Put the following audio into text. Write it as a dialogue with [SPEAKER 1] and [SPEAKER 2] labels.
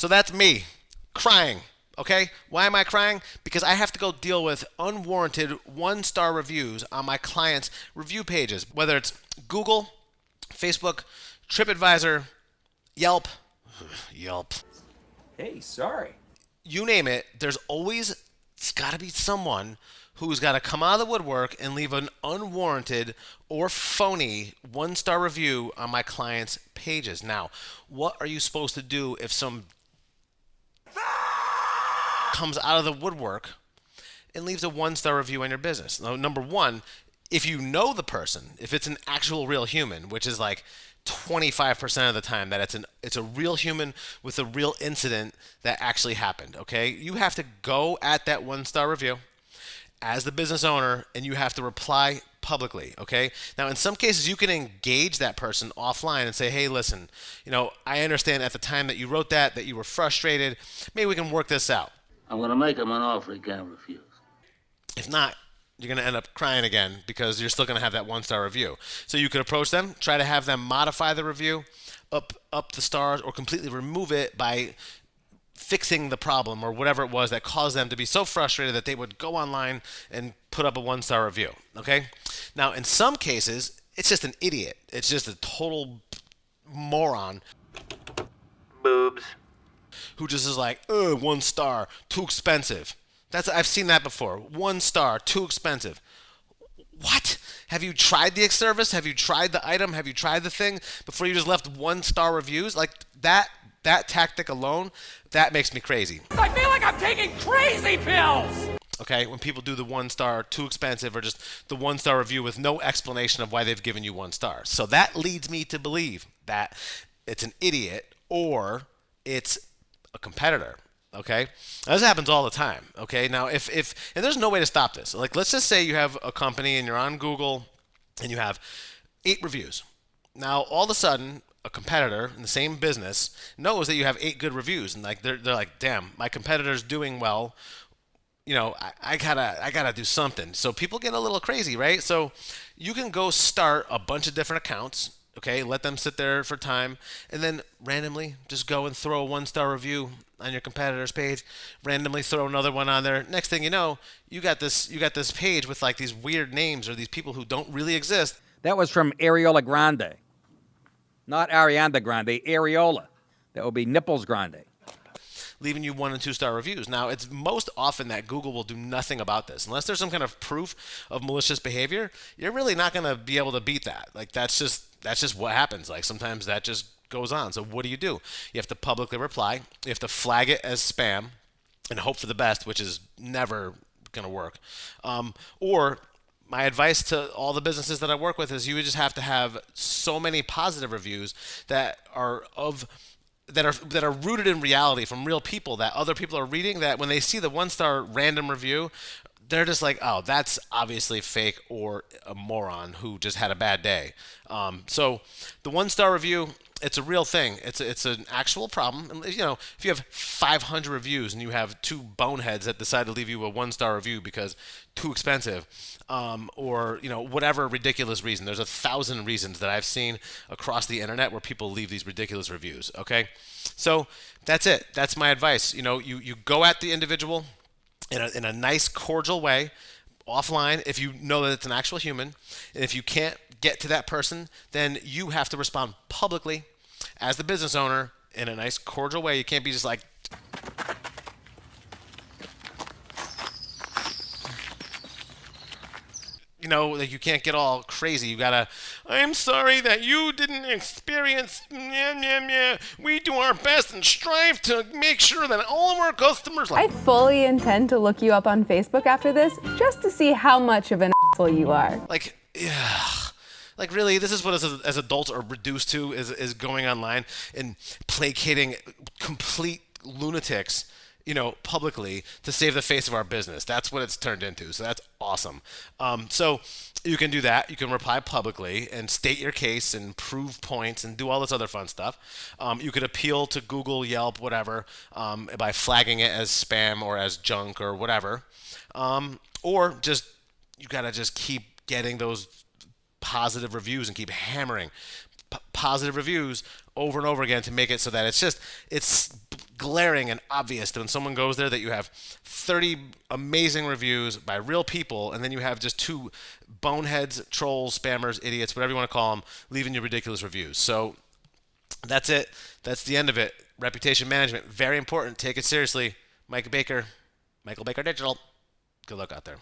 [SPEAKER 1] So that's me crying. Okay? Why am I crying? Because I have to go deal with unwarranted one-star reviews on my clients' review pages, whether it's Google, Facebook, TripAdvisor, Yelp, Yelp.
[SPEAKER 2] Hey, sorry.
[SPEAKER 1] You name it, it's got to be someone who's got to come out of the woodwork and leave an unwarranted or phony one-star review on my clients' pages. Now, what are you supposed to do if some comes out of the woodwork and leaves a one-star review on your business? Now, number one, if you know the person, if it's an actual real human, which is like 25% of the time that it's a real human with a real incident that actually happened, okay? You have to go at that one-star review as the business owner and you have to reply publicly, okay? Now, in some cases, you can engage that person offline and say, hey, listen, I understand at the time that you wrote that you were frustrated. Maybe we can work this out.
[SPEAKER 3] I'm going to make him an offer he can't refuse.
[SPEAKER 1] If not, you're going to end up crying again because you're still going to have that one-star review. So you could approach them, try to have them modify the review, up the stars, or completely remove it by fixing the problem or whatever it was that caused them to be so frustrated that they would go online and put up a one-star review, okay? Now, in some cases, it's just an idiot. It's just a total moron.
[SPEAKER 4] Boobs.
[SPEAKER 1] Who just is like, 1 star, too expensive. I've seen that before. 1 star, too expensive. What? Have you tried the service? Have you tried the item? Have you tried the thing before you just left 1-star reviews? Like that tactic alone, that makes me crazy.
[SPEAKER 2] I feel like I'm taking crazy pills!
[SPEAKER 1] Okay, when people do the 1 star, too expensive, or just the 1-star review with no explanation of why they've given you 1 star. So that leads me to believe that it's an idiot or it's a competitor. Okay, now, this happens all the time. Okay, now if and there's no way to stop this. Like, let's just say you have a company and you're on Google and you have 8 reviews. Now all of a sudden, a competitor in the same business knows that you have 8 good reviews, and like they're like, damn, my competitor's doing well. I gotta do something. So people get a little crazy, right? So you can go start a bunch of different accounts. Okay, let them sit there for time, and then randomly just go and throw a 1-star review on your competitor's page. Randomly throw another one on there. Next thing you know, you got this page with like these weird names or these people who don't really exist.
[SPEAKER 5] That was from Areola Grande, not Ariana Grande. Areola. That would be Nipples Grande.
[SPEAKER 1] Leaving you 1 and 2-star reviews. Now, it's most often that Google will do nothing about this. Unless there's some kind of proof of malicious behavior, you're really not going to be able to beat that. Like, that's just what happens. Like, sometimes that just goes on. So what do? You have to publicly reply. You have to flag it as spam and hope for the best, which is never going to work. Or my advice to all the businesses that I work with is you would just have to have so many positive reviews that are rooted in reality from real people that other people are reading, that when they see the 1-star random review, they're just like, oh, that's obviously fake or a moron who just had a bad day. So the 1-star review, it's a real thing. It's an actual problem. And, if you have 500 reviews and you have 2 boneheads that decide to leave you a 1-star review because too expensive, or whatever ridiculous reason. There's 1,000 reasons that I've seen across the internet where people leave these ridiculous reviews. Okay, so that's it. That's my advice. You go at the individual in a nice, cordial way, offline, if you know that it's an actual human. And if you can't get to that person, then you have to respond publicly as the business owner in a nice, cordial way. You can't be just like, like you can't get all crazy. You gotta, I'm sorry that you didn't experience, we do our best and strive to make sure that all of our customers
[SPEAKER 6] I fully intend to look you up on Facebook after this just to see how much of an asshole you are.
[SPEAKER 1] Like, yeah. Like, really, this is what as adults are reduced to, is going online and placating complete lunatics, publicly to save the face of our business. That's what it's turned into. So that's awesome. So you can do that. You can reply publicly and state your case and prove points and do all this other fun stuff. You could appeal to Google, Yelp, whatever, by flagging it as spam or as junk or whatever. Or just, you got to just keep getting those positive reviews and keep hammering positive reviews over and over again to make it so that it's glaring and obvious that when someone goes there that you have 30 amazing reviews by real people, and then you have just two boneheads, trolls, spammers, idiots, whatever you want to call them, leaving you ridiculous reviews. So that's it. That's the end of it. Reputation management, very important. Take it seriously. Michael Baker Digital. Good luck out there.